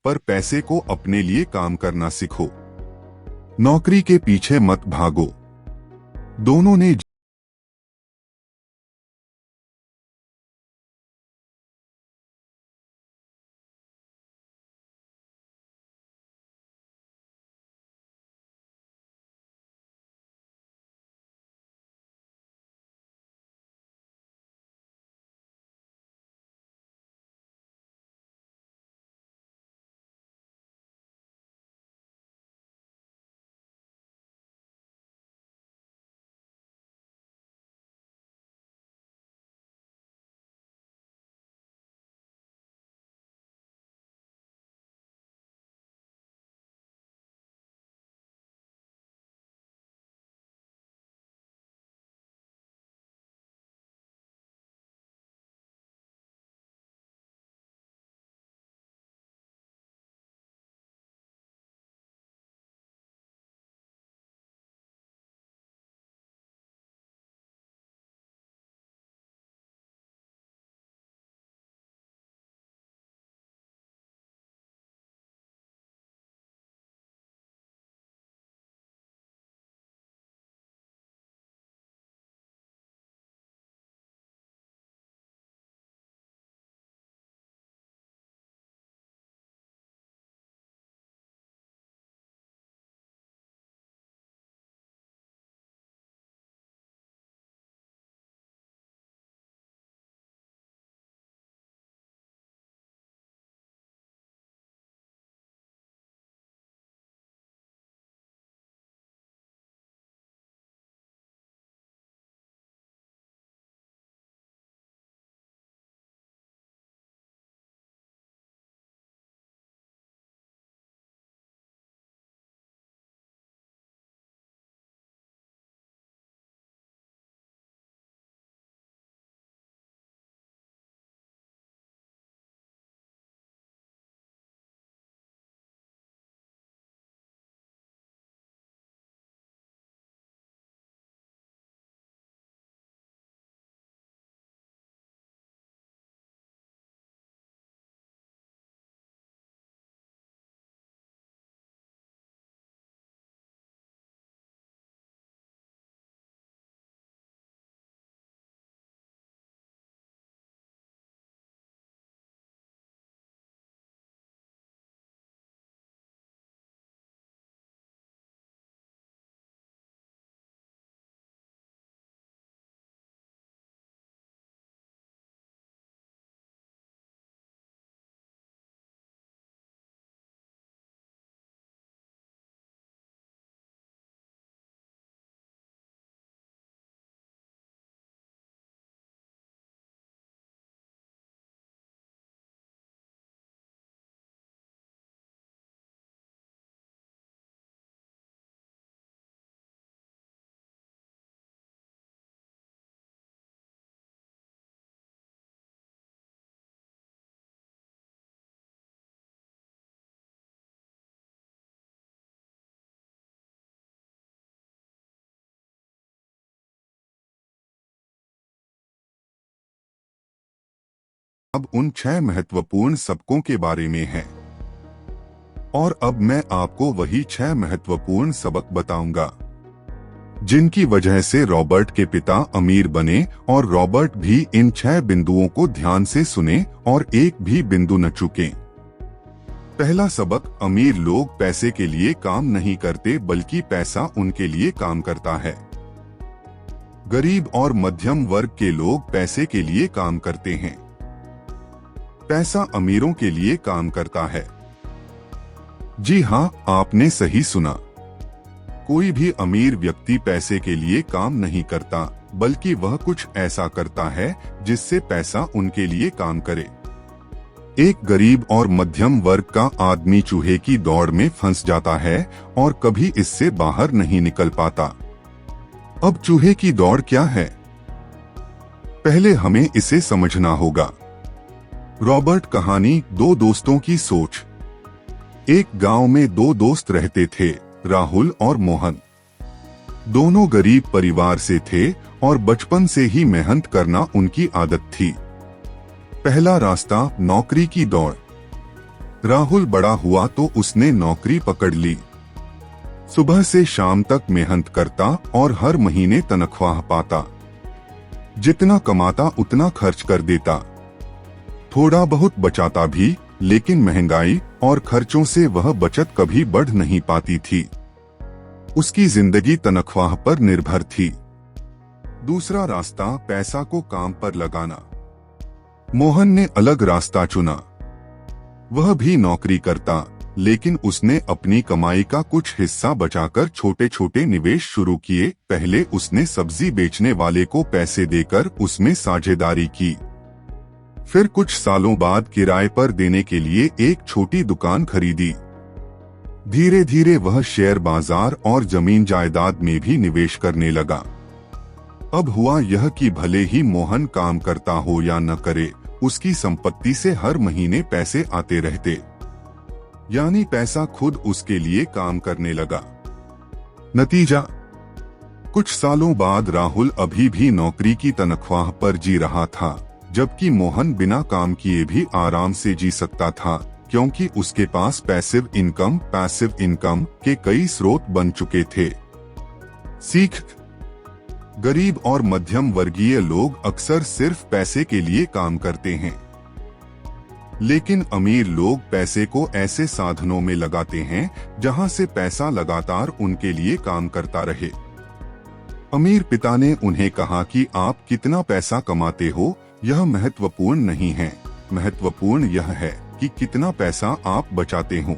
पर पैसे को अपने लिए काम करना सीखो। नौकरी के पीछे मत भागो। दोनों ने अब उन 6 महत्वपूर्ण सबकों के बारे में है। और अब मैं आपको वही 6 महत्वपूर्ण सबक बताऊंगा जिनकी वजह से रॉबर्ट के पिता अमीर बने, और रॉबर्ट भी इन 6 बिंदुओं को ध्यान से सुने और एक भी बिंदु न चूकें। पहला सबक, अमीर लोग पैसे के लिए काम नहीं करते बल्कि पैसा उनके लिए काम करता है। गरीब और मध्यम वर्ग के लोग पैसे के लिए काम करते हैं। पैसा अमीरों के लिए काम करता है। जी हाँ, आपने सही सुना। कोई भी अमीर व्यक्ति पैसे के लिए काम नहीं करता, बल्कि वह कुछ ऐसा करता है जिससे पैसा उनके लिए काम करे। एक गरीब और मध्यम वर्ग का आदमी चूहे की दौड़ में फंस जाता है और कभी इससे बाहर नहीं निकल पाता। अब चूहे की दौड़ क्या है? पहले हमें इसे समझना होगा। रॉबर्ट कहानी, 2 दोस्तों की सोच। एक गांव में 2 दोस्त रहते थे, राहुल और मोहन। दोनों गरीब परिवार से थे और बचपन से ही मेहनत करना उनकी आदत थी। पहला रास्ता, नौकरी की दौड़। राहुल बड़ा हुआ तो उसने नौकरी पकड़ ली। सुबह से शाम तक मेहनत करता और हर महीने तनख्वाह पाता। जितना कमाता उतना खर्च कर देता। थोड़ा बहुत बचाता भी, लेकिन महंगाई और खर्चों से वह बचत कभी बढ़ नहीं पाती थी। उसकी जिंदगी तनख्वाह पर निर्भर थी। दूसरा रास्ता पैसा को काम पर लगाना। मोहन ने अलग रास्ता चुना। वह भी नौकरी करता, लेकिन उसने अपनी कमाई का कुछ हिस्सा बचाकर छोटे छोटे निवेश शुरू किए। पहले उसने सब्जी बेचने वाले को पैसे देकर उसमें साझेदारी की। फिर कुछ सालों बाद किराए पर देने के लिए एक छोटी दुकान खरीदी। धीरे धीरे वह शेयर बाजार और जमीन जायदाद में भी निवेश करने लगा। अब हुआ यह कि भले ही मोहन काम करता हो या न करे, उसकी संपत्ति से हर महीने पैसे आते रहते। यानी पैसा खुद उसके लिए काम करने लगा। नतीजा, कुछ सालों बाद राहुल अभी भी नौकरी की तनख्वाह पर जी रहा था, जबकि मोहन बिना काम किए भी आराम से जी सकता था, क्योंकि उसके पास पैसिव इनकम के कई स्रोत बन चुके थे। सीख, गरीब और मध्यम वर्गीय लोग अक्सर सिर्फ पैसे के लिए काम करते हैं, लेकिन अमीर लोग पैसे को ऐसे साधनों में लगाते हैं जहां से पैसा लगातार उनके लिए काम करता रहे। अमीर पिता ने उन्हें कहा कि आप कितना पैसा कमाते हो यह महत्वपूर्ण नहीं है, महत्वपूर्ण यह है कि कितना पैसा आप बचाते हो।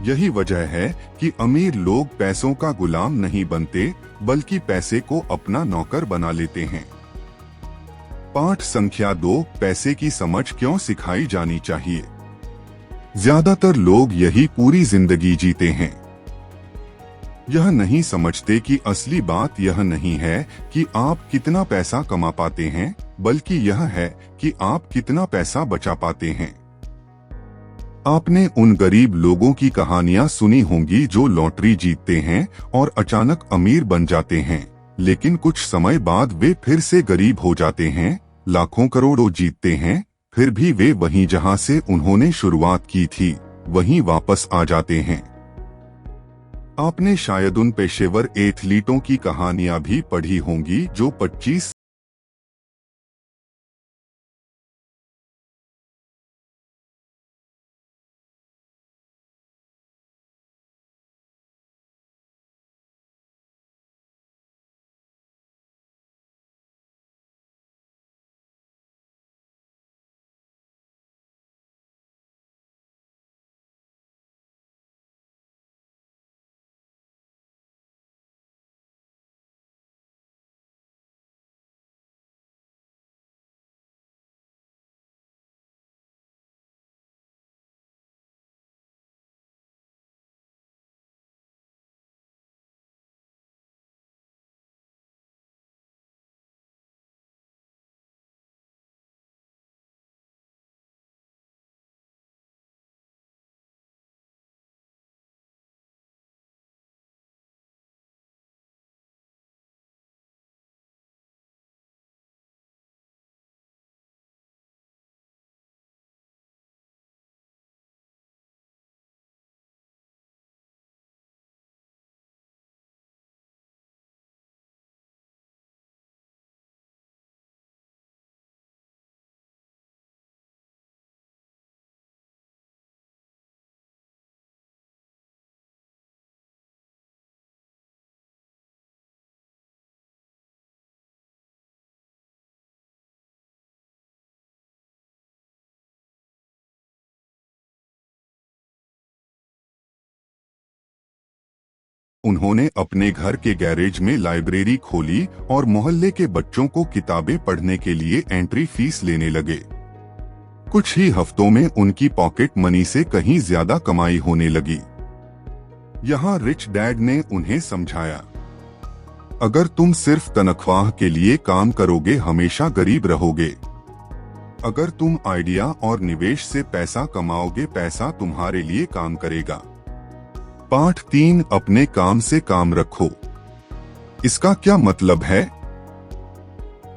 यही वजह है कि अमीर लोग पैसों का गुलाम नहीं बनते, बल्कि पैसे को अपना नौकर बना लेते हैं। पाठ संख्या 2, पैसे की समझ क्यों सिखाई जानी चाहिए। ज्यादातर लोग यही पूरी जिंदगी जीते हैं। यह नहीं समझते कि असली बात यह नहीं है कि आप कितना पैसा कमा पाते हैं, बल्कि यह है कि आप कितना पैसा बचा पाते हैं। आपने उन गरीब लोगों की कहानियां सुनी होंगी जो लॉटरी जीतते हैं और अचानक अमीर बन जाते हैं, लेकिन कुछ समय बाद वे फिर से गरीब हो जाते हैं। लाखों करोड़ों जीतते हैं, फिर भी वे वहीं जहां से उन्होंने शुरुआत की थी वहीं वापस आ जाते हैं। आपने शायद उन पेशेवर एथलीटों की कहानियां भी पढ़ी होंगी जो 25उन्होंने अपने घर के गैरेज में लाइब्रेरी खोली और मोहल्ले के बच्चों को किताबें पढ़ने के लिए एंट्री फीस लेने लगे। कुछ ही हफ्तों में उनकी पॉकेट मनी से कहीं ज्यादा कमाई होने लगी। यहाँ रिच डैड ने उन्हें समझाया, अगर तुम सिर्फ तनख्वाह के लिए काम करोगे हमेशा गरीब रहोगे। अगर तुम आइडिया और निवेश से पैसा कमाओगे पैसा तुम्हारे लिए काम करेगा। पाठ 3, अपने काम से काम रखो। इसका क्या मतलब है?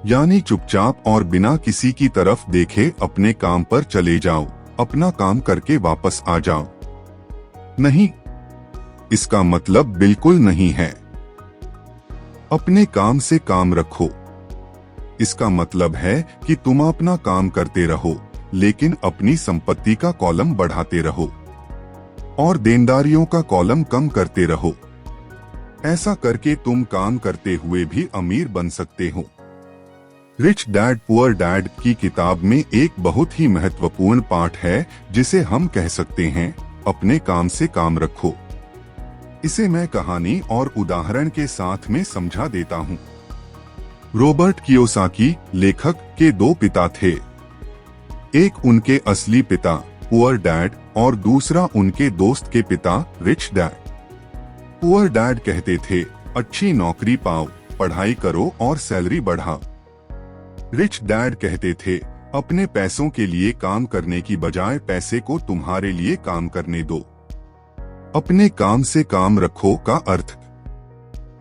यानी चुपचाप और बिना किसी की तरफ देखे अपने काम पर चले जाओ। अपना काम करके वापस आ जाओ। नहीं, इसका मतलब बिल्कुल नहीं है। अपने काम से काम रखो। इसका मतलब है कि तुम अपना काम करते रहो, लेकिन अपनी संपत्ति का कॉलम बढ़ाते रहो और देनदारियों का कॉलम कम करते रहो। ऐसा करके तुम काम करते हुए भी अमीर बन सकते हो। रिच डैड पुअर डैड की किताब में एक बहुत ही महत्वपूर्ण पाठ है जिसे हम कह सकते हैं, अपने काम से काम रखो। इसे मैं कहानी और उदाहरण के साथ में समझा देता हूँ। रॉबर्ट कियोसाकी लेखक के दो पिता थे। एक उनके असली पिता पुअर डैड और दूसरा उनके दोस्त के पिता रिच डैड। पुअर डैड कहते थे, अच्छी नौकरी पाओ, पढ़ाई करो और सैलरी बढ़ाओ। रिच डैड कहते थे, अपने पैसों के लिए काम करने की बजाय पैसे को तुम्हारे लिए काम करने दो। अपने काम से काम रखो का अर्थ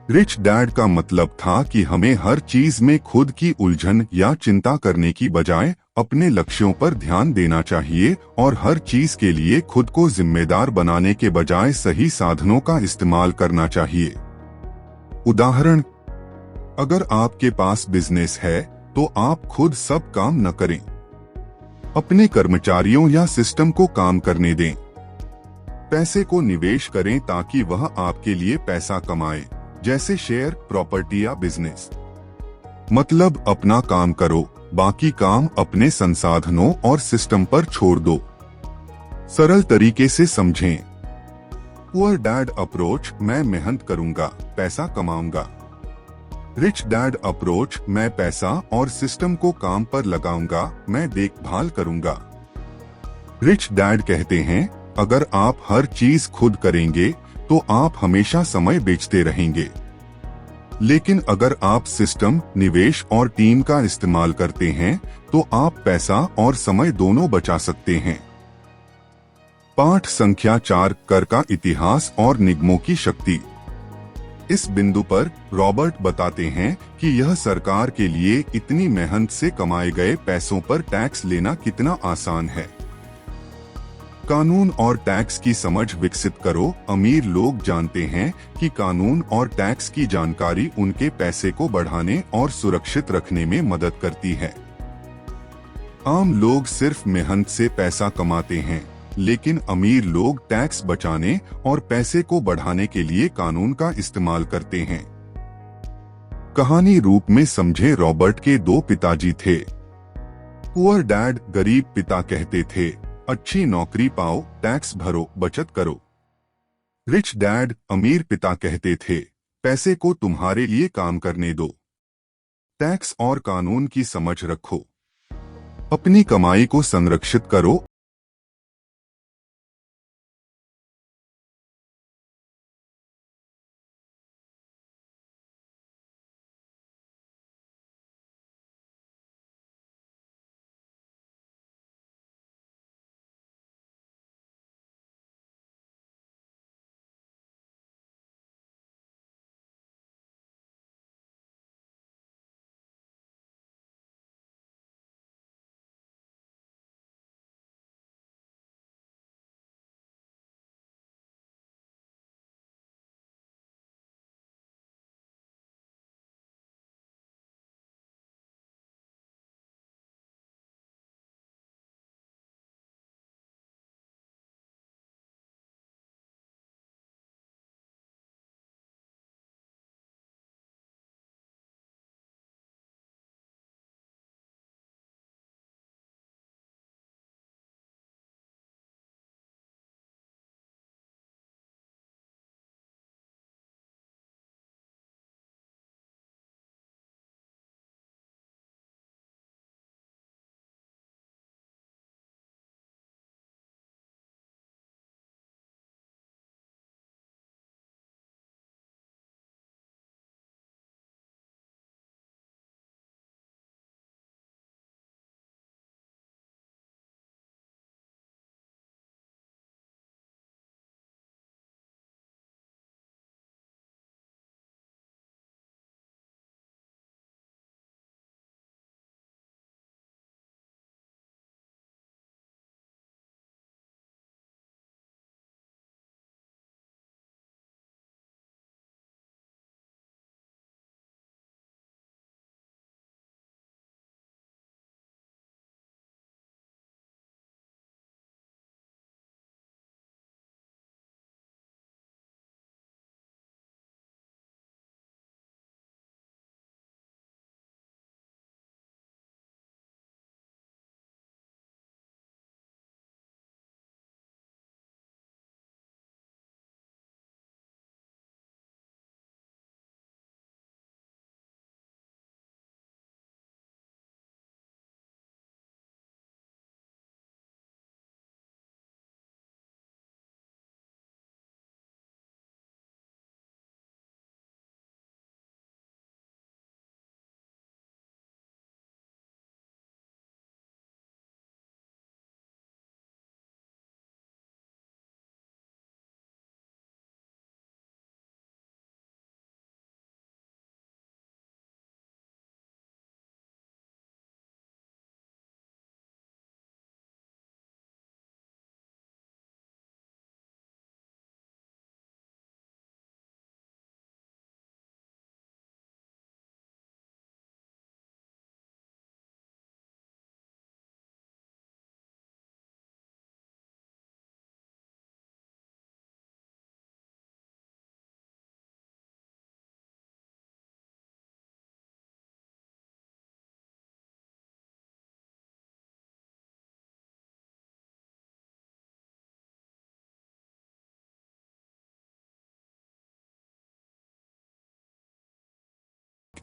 रिच डैड का मतलब था कि हमें हर चीज में खुद की उलझन या चिंता करने की बजाय अपने लक्ष्यों पर ध्यान देना चाहिए और हर चीज के लिए खुद को जिम्मेदार बनाने के बजाय सही साधनों का इस्तेमाल करना चाहिए। उदाहरण, अगर आपके पास बिजनेस है तो आप खुद सब काम न करें। अपने कर्मचारियों या सिस्टम को काम करने दें। पैसे को निवेश करें ताकि वह आपके लिए पैसा कमाए, जैसे शेयर, प्रॉपर्टी या बिजनेस। मतलब अपना काम करो, बाकी काम अपने संसाधनों और सिस्टम पर छोड़ दो। सरल तरीके से समझें। पुअर डैड अप्रोच, मैं मेहनत करूंगा, पैसा कमाऊंगा। रिच डैड अप्रोच, मैं पैसा और सिस्टम को काम पर लगाऊंगा, मैं देखभाल करूंगा। रिच डैड कहते हैं, अगर आप हर चीज खुद करेंगे तो आप हमेशा समय बेचते रहेंगे। लेकिन अगर आप सिस्टम, निवेश और टीम का इस्तेमाल करते हैं तो आप पैसा और समय दोनों बचा सकते हैं। पाठ संख्या 4, कर का इतिहास और निगमों की शक्ति। इस बिंदु पर रॉबर्ट बताते हैं कि यह सरकार के लिए इतनी मेहनत से कमाए गए पैसों पर टैक्स लेना कितना आसान है। कानून और टैक्स की समझ विकसित करो। अमीर लोग जानते हैं कि कानून और टैक्स की जानकारी उनके पैसे को बढ़ाने और सुरक्षित रखने में मदद करती है। आम लोग सिर्फ मेहनत से पैसा कमाते हैं, लेकिन अमीर लोग टैक्स बचाने और पैसे को बढ़ाने के लिए कानून का इस्तेमाल करते हैं। कहानी रूप में समझे। रॉबर्ट के दो पिताजी थे। पुअर डैड, गरीब पिता कहते थे, अच्छी नौकरी पाओ, टैक्स भरो, बचत करो। रिच डैड, अमीर पिता कहते थे, पैसे को तुम्हारे लिए काम करने दो। टैक्स और कानून की समझ रखो। अपनी कमाई को संरक्षित करो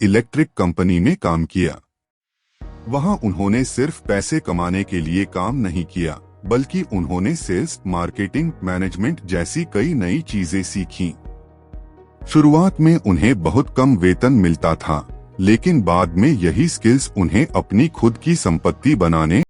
इलेक्ट्रिक कंपनी में काम किया। वहां उन्होंने सिर्फ पैसे कमाने के लिए काम नहीं किया, बल्कि उन्होंने सेल्स, मार्केटिंग, मैनेजमेंट जैसी कई नई चीजें सीखी। शुरुआत में उन्हें बहुत कम वेतन मिलता था, लेकिन बाद में यही स्किल्स उन्हें अपनी खुद की संपत्ति बनाने